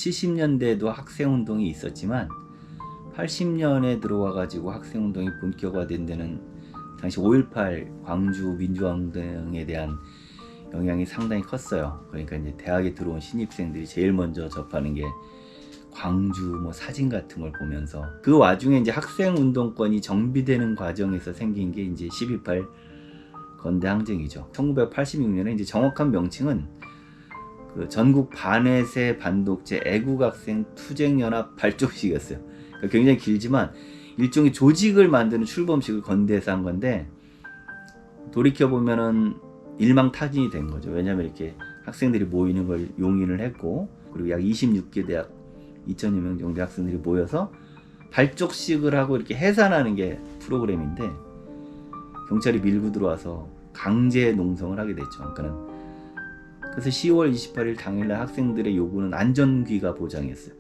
70년대에도 학생운동이 있었지만 80년에 들어와가지고 학생운동이 본격화된 데는 당시 5.18 광주 민주화운동에 대한 영향이 상당히 컸어요. 그러니까 이제 대학에 들어온 신입생들이 제일 먼저 접하는 게 광주 뭐 사진 같은 걸 보면서, 그 와중에 이제 학생운동권이 정비되는 과정에서 생긴 게 이제 12.8 건대 항쟁이죠. 1986년에 이제 정확한 명칭은 그 전국 반회세 반독재 애국학생 투쟁연합 발족식이었어요. 그러니까 굉장히 길지만 일종의 조직을 만드는 출범식을 건대에서 한 건데, 돌이켜보면은 일망타진이 된 거죠. 왜냐하면 이렇게 학생들이 모이는 걸 용인을 했고, 그리고 약 26개 대학 2,000여 명 정도 학생들이 모여서 발족식을 하고 이렇게 해산하는 게 프로그램인데, 경찰이 밀고 들어와서 강제 농성을 하게 됐죠. 그래서 10월 28일 당일날 학생들의 요구는 안전귀가 보장이었어요.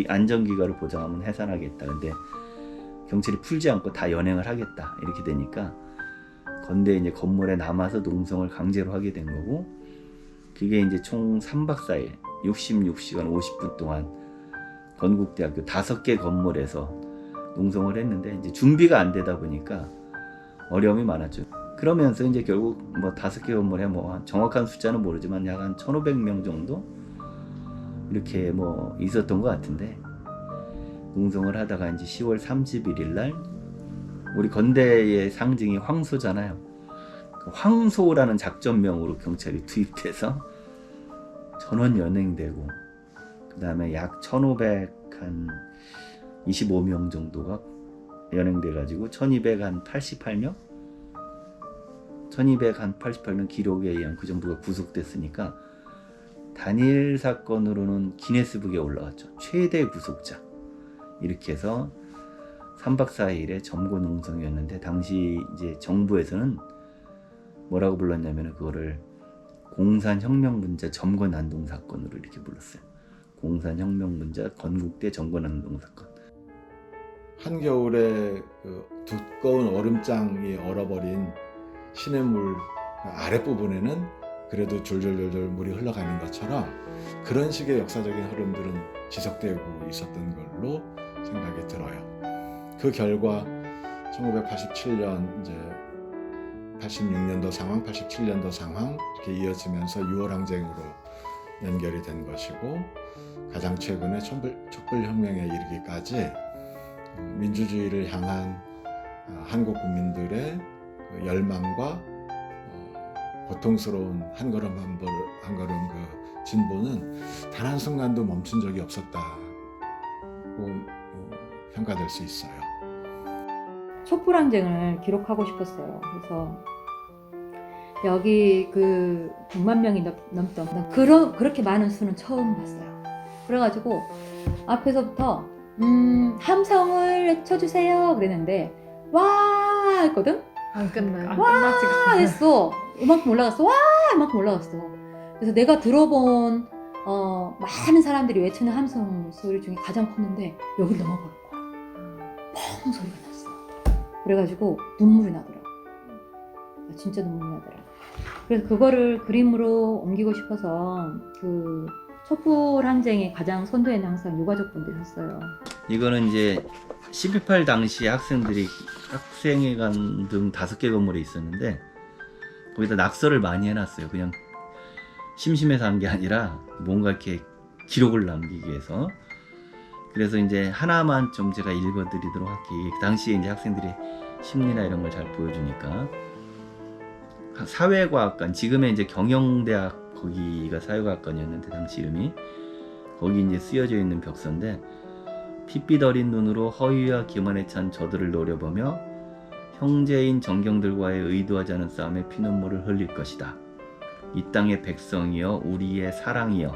안전귀가를 보장하면 해산하겠다. 근데 경찰이 풀지 않고 다 연행을 하겠다. 이렇게 되니까 건대 이제 건물에 남아서 농성을 강제로 하게 된 거고, 그게 이제 총 3박 4일 66시간 50분 동안 건국대학교 5개 건물에서 농성을 했는데, 이제 준비가 안 되다 보니까 어려움이 많았죠. 그러면서 이제 결국 뭐 5개 건물에 뭐 정확한 숫자는 모르지만 약 한 1,500명 정도 이렇게 뭐 있었던 것 같은데, 농성을 하다가 이제 10월 31일 날 우리 건대의 상징이 황소잖아요. 그 황소라는 작전명으로 경찰이 투입돼서 전원 연행되고, 그 다음에 약 1,525명 정도가 연행돼가지고 1,288명 기록에 의한 그 정도가 구속됐으니까 단일 사건으로는 기네스북에 올라왔죠. 최대 구속자. 이렇게 해서 3박 4일의 점거 농성이었는데, 당시 이제 정부에서는 뭐라고 불렀냐면 그거를 공산혁명분자 점거난동 사건으로 이렇게 불렀어요. 공산혁명분자 건국대 점거난동 사건. 한겨울에 그 두꺼운 얼음장이 얼어버린 시냇물 아랫부분에는 그래도 졸졸졸졸 물이 흘러가는 것처럼 그런 식의 역사적인 흐름들은 지속되고 있었던 걸로 생각이 들어요. 그 결과 1987년 이제 86년도 상황, 87년도 상황 이렇게 이어지면서 6월 항쟁으로 연결이 된 것이고, 가장 최근에 촛불혁명에 이르기까지 민주주의를 향한 한국 국민들의 열망과 고통스러운 한 걸음 한 걸음 그 진보는 단 한순간도 멈춘 적이 없었다고 평가될 수 있어요. 촛불항쟁을 기록하고 싶었어요. 그래서 여기 그 100만 명이 넘던 그렇게 많은 수는 처음 봤어요. 그래가지고 앞에서부터 함성을 외쳐주세요 그랬는데 와 했거든? 안 끝나요. 와 했어. 이만큼 올라갔어. 와 이만큼 올라갔어. 그래서 내가 들어본 많은 사람들이 외치는 함성 소리 중에 가장 컸는데 여길 넘어버린 거야. 펑 소리가 났어. 그래가지고 눈물이 나더라고. 진짜 눈물이 나더라고. 그래서 그거를 그림으로 옮기고 싶어서 그 촛불 항쟁의 가장 선두에는 항상 유가족분들이 섰어요. 이거는 이제 12.8 당시 학생들이 학생회관 등 5개 건물에 있었는데, 거기다 낙서를 많이 해놨어요. 그냥 심심해서 한 게 아니라 뭔가 이렇게 기록을 남기기 위해서. 그래서 이제 하나만 좀 제가 읽어드리도록 할게요. 당시에 이제 학생들이 심리나 이런 걸 잘 보여주니까. 사회과학관, 지금의 이제 경영대학, 거기가 사회과학관이었는데 당시 이름이, 거기 이제 쓰여져 있는 벽서인데, 핏빛 어린 눈으로 허위와 기만에 찬 저들을 노려보며 형제인 정경들과의 의도하지 않은 싸움에 피눈물을 흘릴 것이다. 이 땅의 백성이여 우리의 사랑이여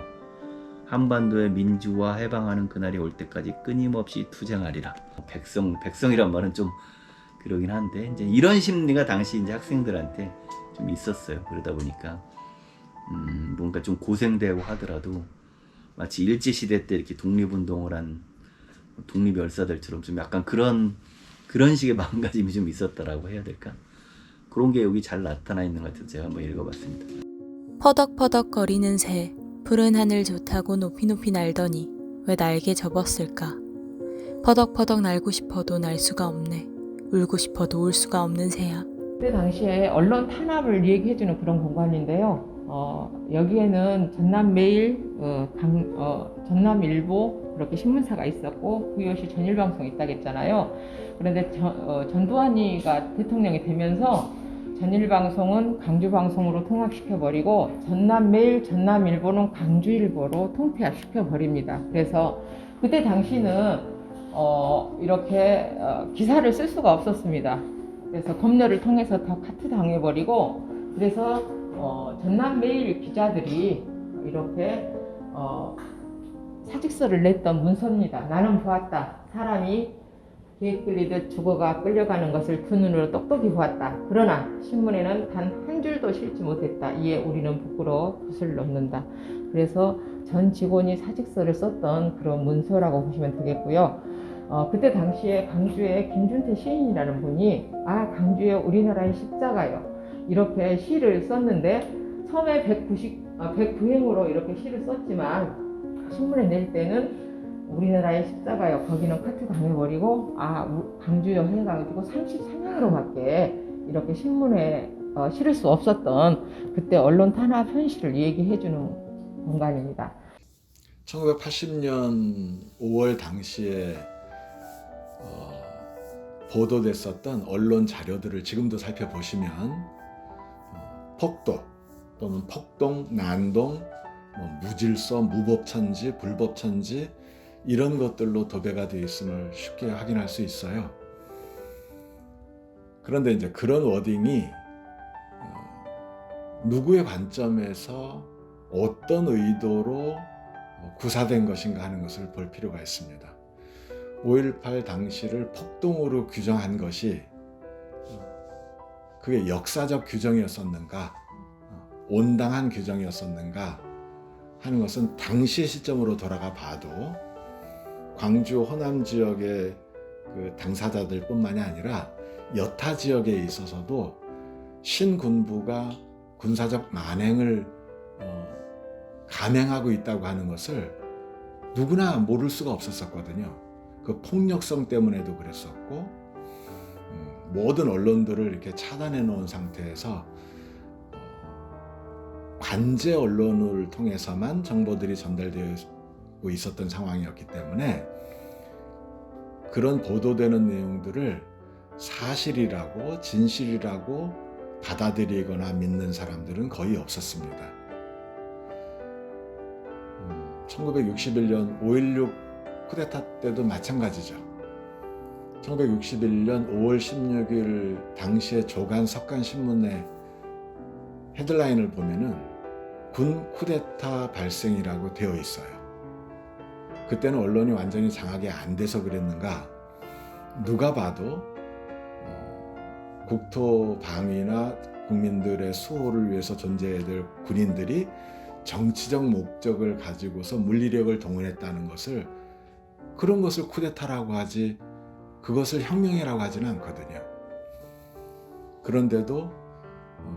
한반도의 민주화 해방하는 그날이 올 때까지 끊임없이 투쟁하리라. 백성이란 말은 좀 그러긴 한데, 이제 이런 심리가 당시 이제 학생들한테 좀 있었어요. 그러다 보니까 뭔가 좀 고생되고 하더라도 마치 일제시대 때 이렇게 독립운동을 한 독립열사들처럼 좀 약간 그런 식의 마음가짐이 좀 있었다라고 해야 될까? 그런 게 여기 잘 나타나 있는 것 같아서 제가 한번 읽어봤습니다. 퍼덕퍼덕 거리는 새, 푸른 하늘 좋다고 높이 높이 날더니 왜 날개 접었을까? 퍼덕퍼덕 날고 싶어도 날 수가 없네. 울고 싶어도 울 수가 없는 새야. 그때 당시에 언론 탄압을 얘기해주는 그런 공간인데요. 여기에는 전남매일, 전남일보 그렇게 신문사가 있었고 부여시 전일방송이 있다고 했잖아요. 그런데 전두환이가 대통령이 되면서 전일방송은 강주방송으로 통합시켜버리고 전남매일, 전남일보는 강주일보로 통폐합시켜버립니다. 그래서 그때 당시는 이렇게 기사를 쓸 수가 없었습니다. 그래서 검열을 통해서 다 카트당해버리고 그래서 전남매일 기자들이 이렇게 사직서를 냈던 문서입니다. 나는 보았다. 사람이 개 끌리듯 죽어가 끌려가는 것을 두 눈으로 똑똑히 보았다. 그러나 신문에는 단 한 줄도 실지 못했다. 이에 우리는 부끄러워 붓을 놓는다. 그래서 전 직원이 사직서를 썼던 그런 문서라고 보시면 되겠고요. 그때 당시에 강주에 김준태 시인이라는 분이 강주에 우리나라의 십자가요. 이렇게 시를 썼는데 처음에 109행으로 이렇게 시를 썼지만 신문에 낼 때는 우리나라의 십자가요. 거기는 카트 당해버리고 강주요 해가지고 33행으로밖에 이렇게 신문에 실을 수 없었던 그때 언론 탄압 현실을 얘기해주는 공간입니다. 1980년 5월 당시에 보도됐었던 언론 자료들을 지금도 살펴보시면 폭도 또는 폭동, 난동, 무질서, 무법천지, 불법천지 이런 것들로 도배가 되어 있음을 쉽게 확인할 수 있어요. 그런데 이제 그런 워딩이 누구의 관점에서 어떤 의도로 구사된 것인가 하는 것을 볼 필요가 있습니다. 5.18 당시를 폭동으로 규정한 것이 그게 역사적 규정이었었는가, 온당한 규정이었었는가 하는 것은 당시 시점으로 돌아가 봐도 광주 호남 지역의 그 당사자들 뿐만이 아니라 여타 지역에 있어서도 신군부가 군사적 만행을 감행하고 있다고 하는 것을 누구나 모를 수가 없었거든요. 그 폭력성 때문에도 그랬었고 모든 언론들을 이렇게 차단해 놓은 상태에서 관제 언론을 통해서만 정보들이 전달되고 있었던 상황이었기 때문에 그런 보도되는 내용들을 사실이라고 진실이라고 받아들이거나 믿는 사람들은 거의 없었습니다. 1961년 5.16 쿠데타 때도 마찬가지죠. 1961년 5월 16일 당시의 조간 석간 신문의 헤드라인을 보면은 군 쿠데타 발생이라고 되어 있어요. 그때는 언론이 완전히 장악이 안 돼서 그랬는가, 누가 봐도 국토 방위나 국민들의 수호를 위해서 존재해야 될 군인들이 정치적 목적을 가지고서 물리력을 동원했다는 것을, 그런 것을 쿠데타라고 하지 그것을 혁명이라고 하지는 않거든요. 그런데도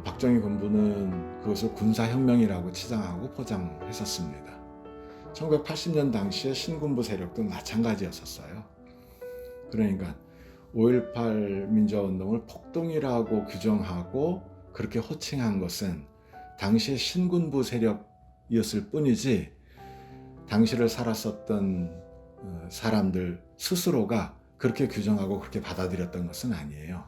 박정희 군부는 그것을 군사혁명이라고 치장하고 포장했었습니다. 1980년 당시에 신군부 세력도 마찬가지였었어요. 그러니까 5.18 민주화운동을 폭동이라고 규정하고 그렇게 호칭한 것은 당시의 신군부 세력이었을 뿐이지 당시를 살았었던 사람들 스스로가 그렇게 규정하고 그렇게 받아들였던 것은 아니에요.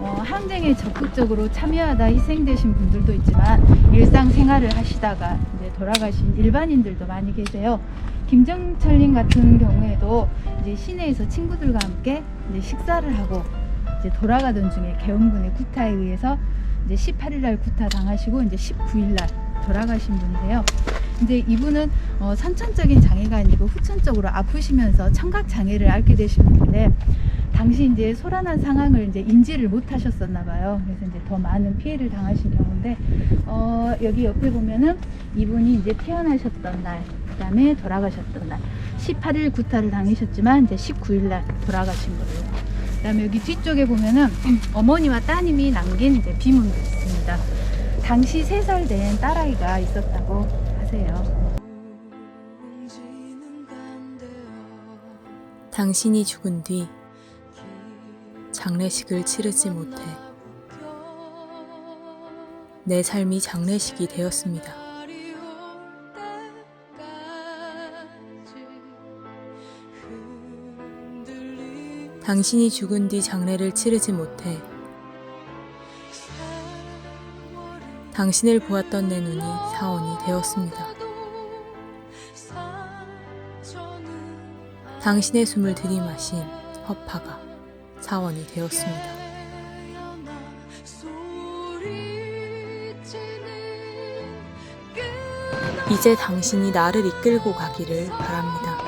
항쟁에 적극적으로 참여하다 희생되신 분들도 있지만 일상생활을 하시다가 이제 돌아가신 일반인들도 많이 계세요. 김정철님 같은 경우에도 이제 시내에서 친구들과 함께 이제 식사를 하고 이제 돌아가던 중에 계엄군의 구타에 의해서 이제 18일날 구타 당하시고 이제 19일날 돌아가신 분인데요. 이제 이분은 선천적인 장애가 아니고 후천적으로 아프시면서 청각 장애를 앓게 되신 분인데 당시 이제 소란한 상황을 이제 인지를 못 하셨었나 봐요. 그래서 이제 더 많은 피해를 당하신 경우인데 여기 옆에 보면은 이분이 이제 태어나셨던 날, 그다음에 돌아가셨던 날, 18일 구타를 당하셨지만 이제 19일 날 돌아가신 거예요. 그다음에 여기 뒤쪽에 보면은 어머니와 따님이 남긴 이제 비문도 있습니다. 당시 3살 된 딸아이가 있었다고 하세요. 당신이 죽은 뒤 장례식을 치르지 못해 내 삶이 장례식이 되었습니다. 당신이 죽은 뒤 장례를 치르지 못해 당신을 보았던 내 눈이 사원이 되었습니다. 당신의 숨을 들이마신 허파가 사원이 되었습니다. 이제 당신이 나를 이끌고 가기를 바랍니다.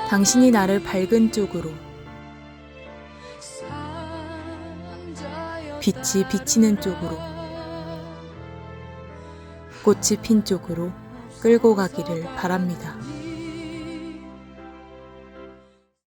당신이 나를 밝은 쪽으로, 빛이 비치는 쪽으로, 꽃이 핀 쪽으로 끌고 가기를 바랍니다.